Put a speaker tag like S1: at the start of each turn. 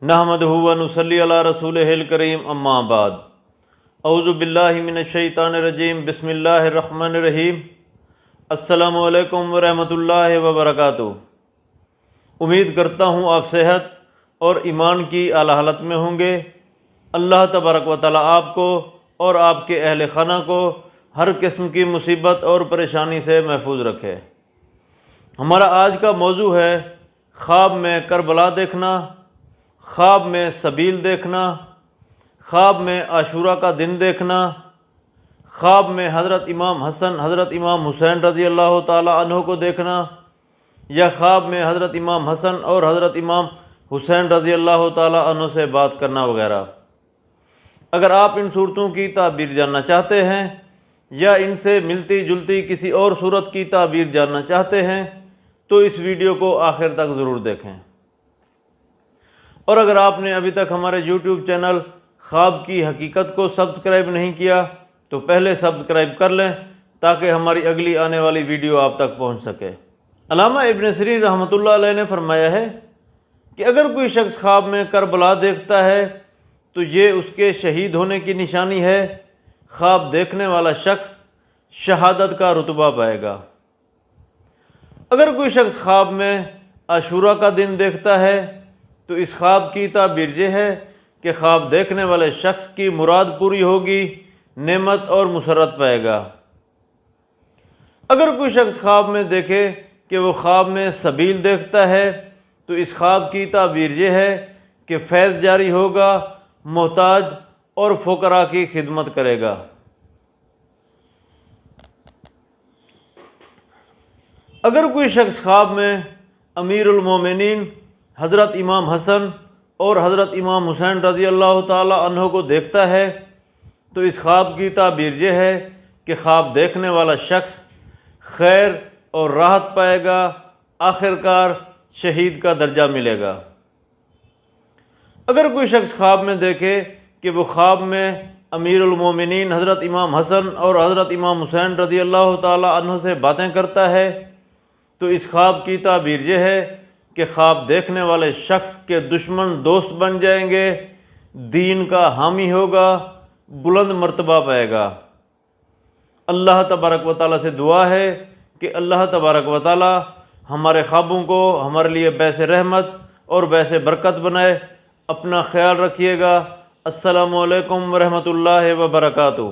S1: نحمدہ و نصلی علی رسولہ الکریم، اما بعد۔ اعوذ باللہ من الشیطان الرجیم، بسم اللہ الرحمن الرحیم۔ السلام علیکم ورحمۃ اللہ وبرکاتہ۔ امید کرتا ہوں آپ صحت اور ایمان کی اعلیٰ حالت میں ہوں گے۔ اللہ تبارک و تعالیٰ آپ کو اور آپ کے اہل خانہ کو ہر قسم کی مصیبت اور پریشانی سے محفوظ رکھے۔ ہمارا آج کا موضوع ہے خواب میں کربلا دیکھنا، خواب میں سبیل دیکھنا، خواب میں عاشورہ کا دن دیکھنا، خواب میں حضرت امام حسن حضرت امام حسین رضی اللہ تعالی عنہ کو دیکھنا، یا خواب میں حضرت امام حسن اور حضرت امام حسین رضی اللہ تعالی عنہ سے بات کرنا وغیرہ۔ اگر آپ ان صورتوں کی تعبیر جاننا چاہتے ہیں یا ان سے ملتی جلتی کسی اور صورت کی تعبیر جاننا چاہتے ہیں تو اس ویڈیو کو آخر تک ضرور دیکھیں۔ اور اگر آپ نے ابھی تک ہمارے یوٹیوب چینل خواب کی حقیقت کو سبسکرائب نہیں کیا تو پہلے سبسکرائب کر لیں تاکہ ہماری اگلی آنے والی ویڈیو آپ تک پہنچ سکے۔ علامہ ابن سیرین رحمۃ اللہ علیہ نے فرمایا ہے کہ اگر کوئی شخص خواب میں کربلا دیکھتا ہے تو یہ اس کے شہید ہونے کی نشانی ہے۔ خواب دیکھنے والا شخص شہادت کا رتبہ پائے گا۔ اگر کوئی شخص خواب میں عاشورہ کا دن دیکھتا ہے تو اس خواب کی تعبیر یہ ہے کہ خواب دیکھنے والے شخص کی مراد پوری ہوگی، نعمت اور مسرت پائے گا۔ اگر کوئی شخص خواب میں دیکھے کہ وہ خواب میں سبیل دیکھتا ہے تو اس خواب کی تعبیر یہ ہے کہ فیض جاری ہوگا، محتاج اور فقراء کی خدمت کرے گا۔ اگر کوئی شخص خواب میں امیر المومنین حضرت امام حسن اور حضرت امام حسین رضی اللہ تعالی عنہ کو دیکھتا ہے تو اس خواب کی تعبیر یہ ہے کہ خواب دیکھنے والا شخص خیر اور راحت پائے گا، آخرکار شہید کا درجہ ملے گا۔ اگر کوئی شخص خواب میں دیکھے کہ وہ خواب میں امیر المومنین حضرت امام حسن اور حضرت امام حسین رضی اللہ تعالی عنہ سے باتیں کرتا ہے تو اس خواب کی تعبیر یہ ہے کہ خواب دیکھنے والے شخص کے دشمن دوست بن جائیں گے، دین کا حامی ہوگا، بلند مرتبہ پائے گا۔ اللہ تبارک و تعالیٰ سے دعا ہے کہ اللہ تبارک و تعالیٰ ہمارے خوابوں کو ہمارے لیے باعث رحمت اور باعث برکت بنائے۔ اپنا خیال رکھیے گا۔ السلام علیکم ورحمۃ اللہ وبرکاتہ۔